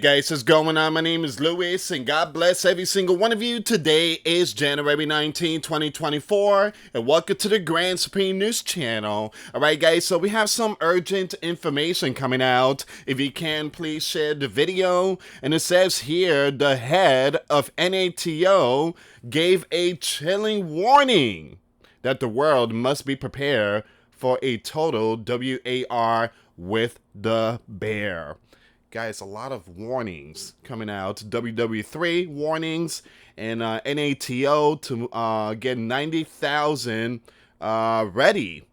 Guys, what's going on? My name is Louis, and God bless every single one of you. Today is January 19, 2024, and welcome to the Grand Supreme News Channel. Alright guys, so we have some urgent information coming out. If you can, please share the video. And it says here, the head of NATO gave a chilling warning that the world must be prepared for a total WAR with the bear. Guys, a lot of warnings coming out. WW3 warnings and NATO to get 90,000 ready.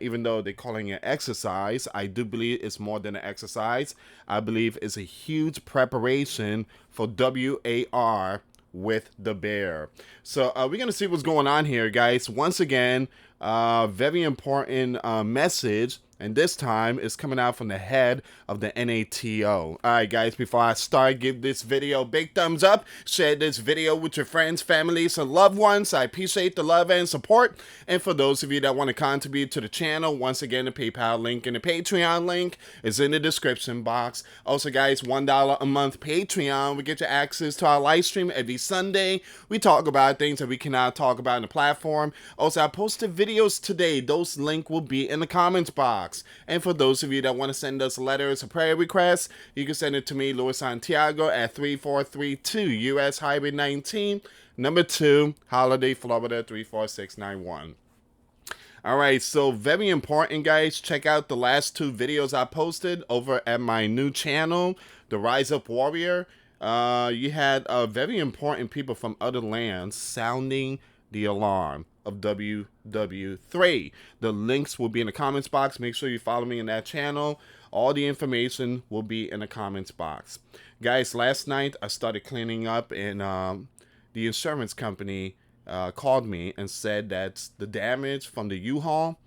Even though they're calling it exercise, I do believe it's more than an exercise. I believe it's a huge preparation for WAR with the bear. So we're going to see what's going on here, guys. Once again, very important message. And this time, it's coming out from the head of the NATO. Alright guys, before I start, give this video a big thumbs up. Share this video with your friends, families, and loved ones. I appreciate the love and support. And for those of you that want to contribute to the channel, once again, the PayPal link and the Patreon link is in the description box. Also guys, $1 a month Patreon. We get you access to our live stream every Sunday. We talk about things that we cannot talk about in the platform. Also, I posted videos today. Those links will be in the comments box. And for those of you that want to send us letters or prayer requests, you can send it to me, Luis Santiago, at 3432 US Highway 19, number 2, Holiday, Florida 34691. Alright, so very important, guys. Check out the last 2 videos I posted over at my new channel, The Rise Up Warrior. You had very important people from other lands sounding the alarm of WW3. The links will be in the comments box. Make sure you follow me in that channel. All the information will be in the comments box. Guys, last night I started cleaning up, and the insurance company called me and said that the damage from the U-Haul,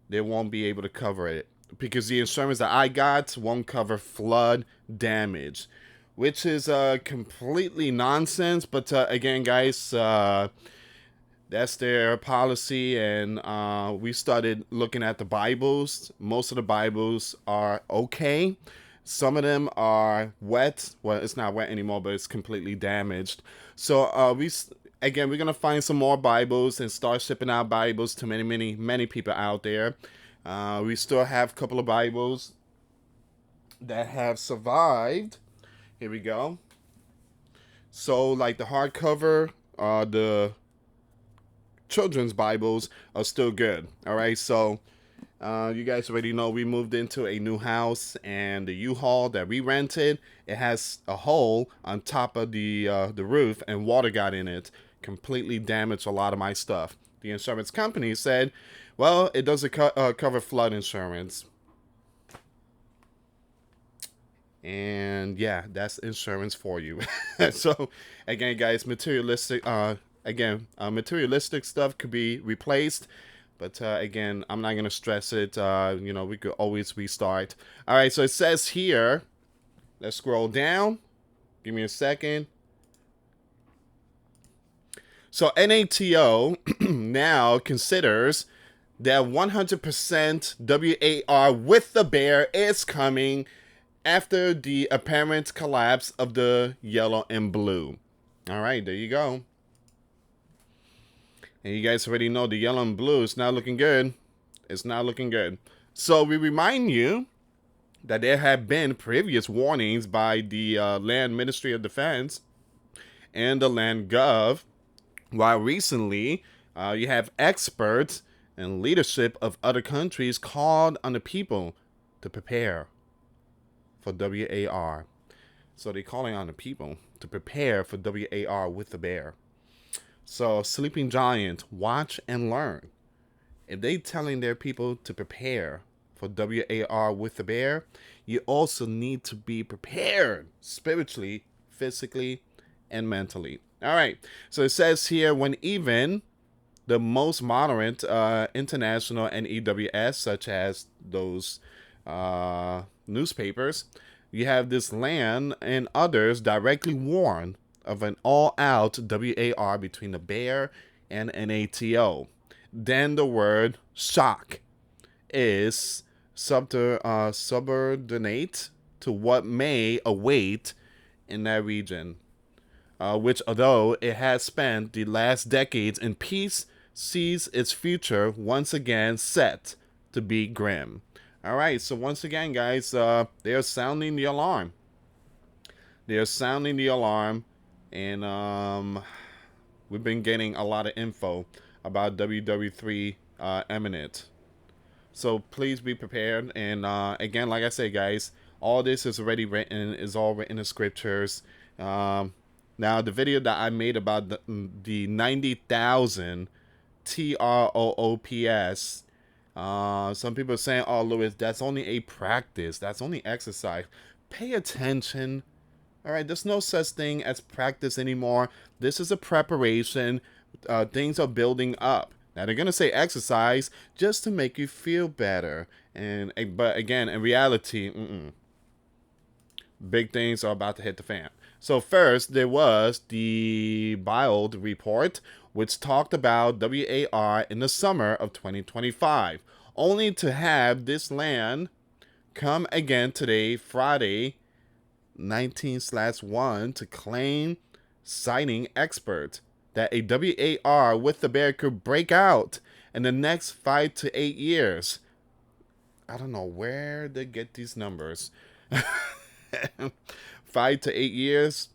they won't be able to cover it because the insurance that I got won't cover flood damage, which is completely nonsense. But again, guys, that's their policy, and we started looking at the Bibles. Most of the Bibles are okay. Some of them are wet. Well, it's not wet anymore, but it's completely damaged. So we're gonna find some more Bibles and start shipping out Bibles to many people out there. We still have a couple of Bibles that have survived. Here we go. So like the hardcover, the children's Bibles are still good. All right, so you guys already know we moved into a new house, and the U-Haul that we rented, it has a hole on top of the roof, and water got in it, completely damaged a lot of my stuff. The insurance company said, well, it doesn't cover flood insurance. And yeah, that's insurance for you. So again, guys, materialistic stuff could be replaced, but again, I'm not gonna stress it. We could always restart. All right, so it says here, let's scroll down, give me a second. So NATO now considers that 100% WAR with the bear is coming after the apparent collapse of the yellow and blue. All right, there you go. And you guys already know the yellow and blue is not looking good. It's not looking good. So we remind you that there have been previous warnings by the Land Ministry of Defense and the Land Gov, while recently you have experts and leadership of other countries called on the people to prepare for WAR. So they're calling on the people to prepare for WAR with the bear. So, Sleeping Giant, watch and learn. If they telling their people to prepare for WAR with the bear, you also need to be prepared spiritually, physically, and mentally. All right. So it says here, when even the most moderate international and EWS, such as those newspapers, you have this land and others directly warn of an all-out WAR between the bear and NATO. Then the word shock is subordinate to what may await in that region, which, although it has spent the last decades in peace, sees its future once again set to be grim. All right, so once again, guys, they are sounding the alarm. They are sounding the alarm, and we've been getting a lot of info about WW3 imminent. So please be prepared. And again, like I said, guys, all this is already written, is all written in scriptures. Now, the video that I made about the 90,000 TROOPS, some people are saying, oh, Louis, that's only a practice. That's only exercise. Pay attention. All right, there's no such thing as practice anymore. This is a preparation. Things are building up. Now, they're going to say exercise just to make you feel better. But again, in reality, big things are about to hit the fan. So first, there was the BIOD report, which talked about WAR in the summer of 2025, only to have this land come again today, Friday, 19/1, to claim, citing expert, that a WAR with the bear could break out in the next 5 to 8 years. I don't know where they get these numbers. 5 to 8 years,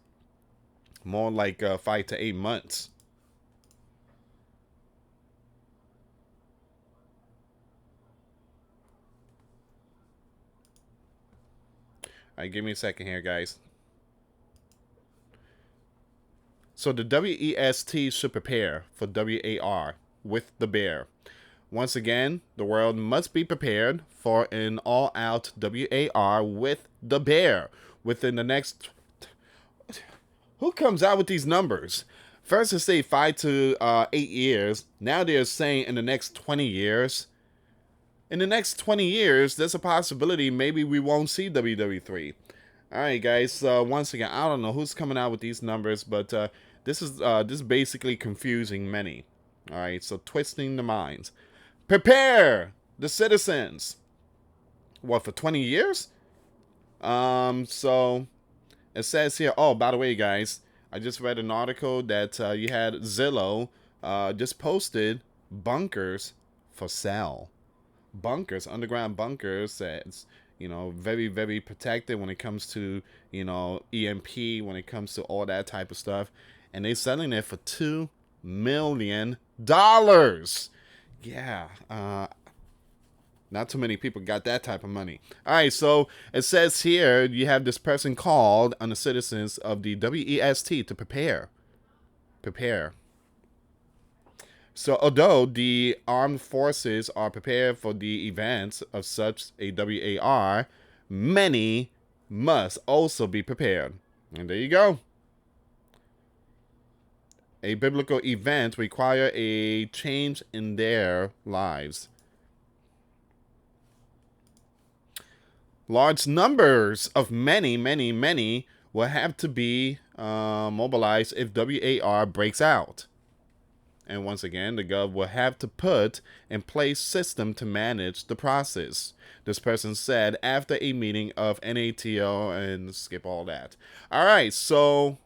more like 5 to 8 months. All right, give me a second here, guys. So the WEST should prepare for WAR with the bear. Once again, the world must be prepared for an all-out WAR with the bear within the next... Who comes out with these numbers? First they say 5 to 8 years. Now they're saying in the next 20 years. In the next 20 years, there's a possibility maybe we won't see WW3. All right, guys. Once again, I don't know who's coming out with these numbers, but this is basically confusing many. All right, so twisting the minds. Prepare the citizens. What, for 20 years? So it says here. Oh, by the way, guys, I just read an article that you had Zillow just posted bunkers for sale. Bunkers, underground bunkers, that's, you know, very, very protected when it comes to, you know, EMP, when it comes to all that type of stuff. And they're selling it for $2 million. Yeah, not too many people got that type of money. All right, so it says here you have this person called on the citizens of the WEST to prepare. So although the armed forces are prepared for the events of such a WAR, many must also be prepared. And there you go. A biblical event require a change in their lives. Large numbers of many will have to be mobilized if WAR breaks out. And once again, the gov will have to put in place system to manage the process. This person said after a meeting of NATO, and skip all that. All right, so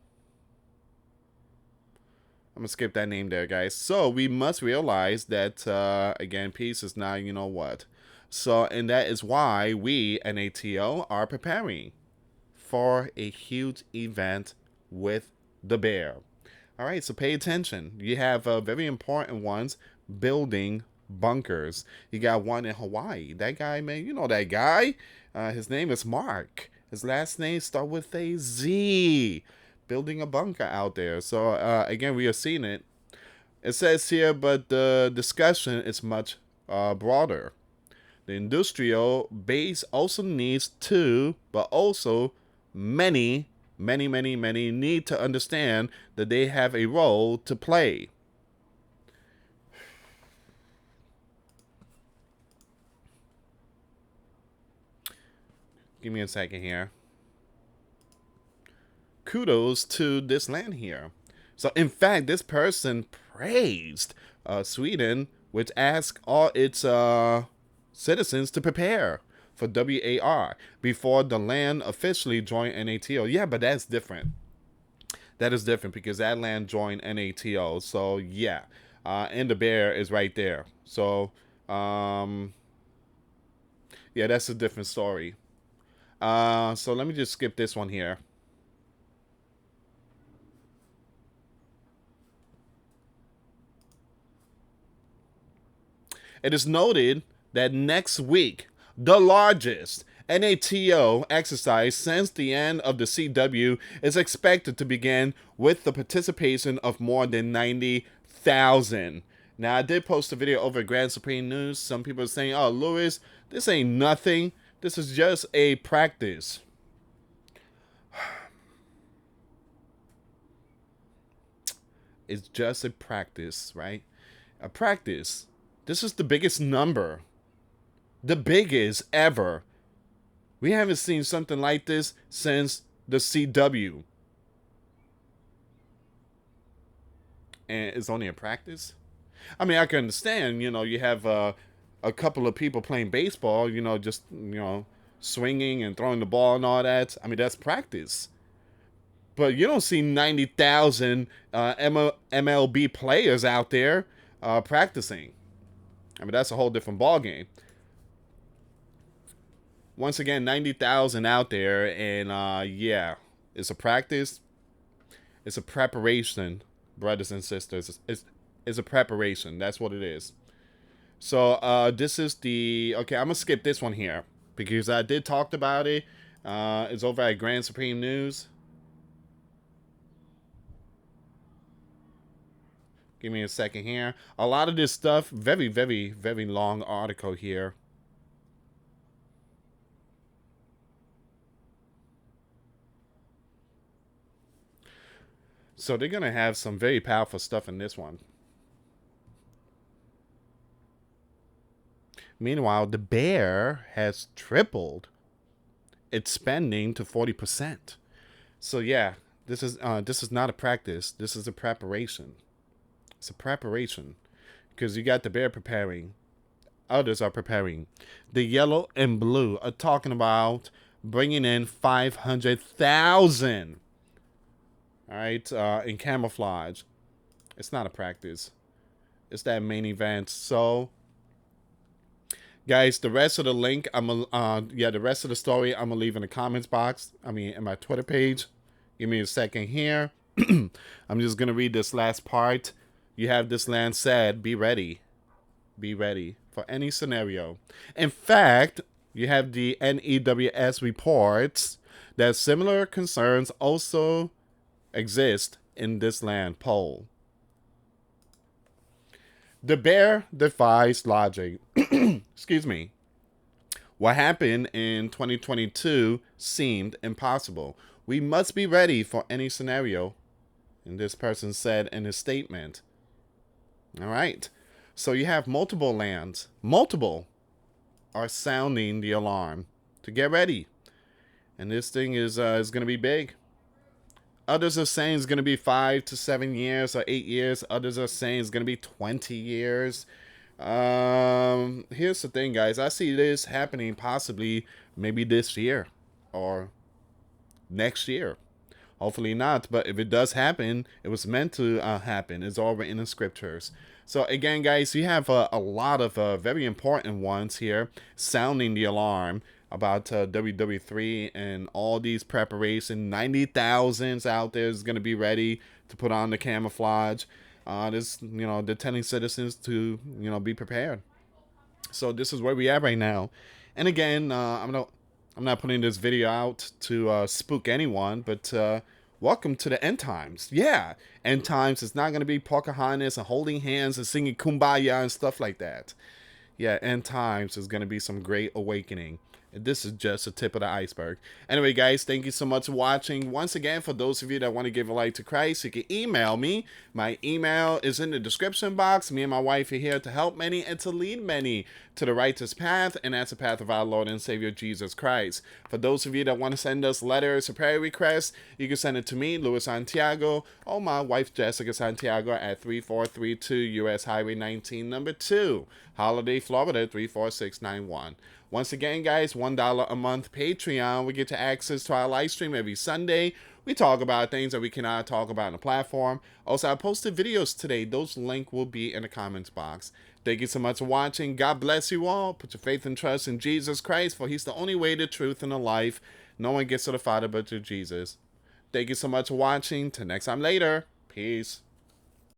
I'm going to skip that name there, guys. So we must realize that, again, peace is not, you know what. So, and that is why we, NATO, are preparing for a huge event with the bear. All right, so pay attention. You have very important ones, building bunkers. You got one in Hawaii. That guy, man, you know that guy. His name is Mark. His last name starts with a Z. Building a bunker out there. So, again, we are seeing it. It says here, but the discussion is much broader. The industrial base also needs to, but also many need to understand that they have a role to play. Give me a second here. Kudos to this land here. So, in fact, this person praised Sweden, which asked all its citizens to prepare for WAR before the land officially joined NATO. Yeah, but that's different. That is different because that land joined NATO. So yeah, and the bear is right there. So yeah, that's a different story. So let me just skip this one here. It is noted that next week, the largest NATO exercise since the end of the CW is expected to begin with the participation of more than 90,000. Now, I did post a video over at Grand Supreme News. Some people are saying, oh, Lewis, this ain't nothing. This is just a practice. It's just a practice, right? A practice. This is the biggest number. The biggest ever. We haven't seen something like this since the CW. And it's only a practice? I mean, I can understand, you have a couple of people playing baseball, just, swinging and throwing the ball and all that. I mean, that's practice. But you don't see 90,000 MLB players out there practicing. I mean, that's a whole different ballgame. Once again, 90,000 out there, and yeah, it's a practice. It's a preparation, brothers and sisters. It's a preparation. That's what it is. So this is the... Okay, I'm going to skip this one here because I did talk about it. It's over at Grand Supreme News. Give me a second here. A lot of this stuff, very, very, very long article here. So they're going to have some very powerful stuff in this one. Meanwhile, the bear has tripled its spending to 40%. So yeah, this is not a practice. This is a preparation. It's a preparation because you got the bear preparing. Others are preparing. The yellow and blue are talking about bringing in 500,000. All right, in camouflage. It's not a practice. It's that main event. So, guys, the rest of the link, the rest of the story, I'm gonna leave in the comments box. I mean, in my Twitter page. Give me a second here. I'm just gonna read this last part. You have this land said, be ready. Be ready for any scenario. In fact, you have the NEWS reports that similar concerns also exist in this land poll. The bear defies logic. Excuse me. What happened in 2022 seemed impossible. We must be ready for any scenario. And this person said in his statement. All right. So you have multiple lands. Multiple are sounding the alarm to get ready. And this thing is going to be big. Others are saying it's going to be 5 to 7 years or 8 years. Others are saying it's going to be 20 years. Here's the thing, guys. I see this happening possibly maybe this year or next year. Hopefully not, but if it does happen, it was meant to happen. It's all written in the scriptures. So again, guys, you have a lot of very important ones here sounding the alarm about WW3 and all these preparations. 90,000s out there is going to be ready to put on the camouflage. This, they're telling citizens to, be prepared. So this is where we are right now. And again, I'm not putting this video out to spook anyone, but welcome to the end times. Yeah, end times is not going to be Pocahontas and holding hands and singing Kumbaya and stuff like that. Yeah, end times is going to be some great awakening. This is just the tip of the iceberg. Anyway, guys, thank you so much for watching. Once again, for those of you that want to give a life to Christ, you can email me. My email is in the description box. Me and my wife are here to help many and to lead many to the righteous path, and that's the path of our Lord and Savior, Jesus Christ. For those of you that want to send us letters or prayer requests, you can send it to me, Luis Santiago, or my wife, Jessica Santiago, at 3432 US Highway 19, number 2, Holiday, Florida, 34691. Once again, guys, $1 a month Patreon. We get to access to our live stream every Sunday. We talk about things that we cannot talk about on the platform. Also, I posted videos today. Those links will be in the comments box. Thank you so much for watching. God bless you all. Put your faith and trust in Jesus Christ, for he's the only way, the truth, and the life. No one gets to the Father but through Jesus. Thank you so much for watching. Till next time later. Peace.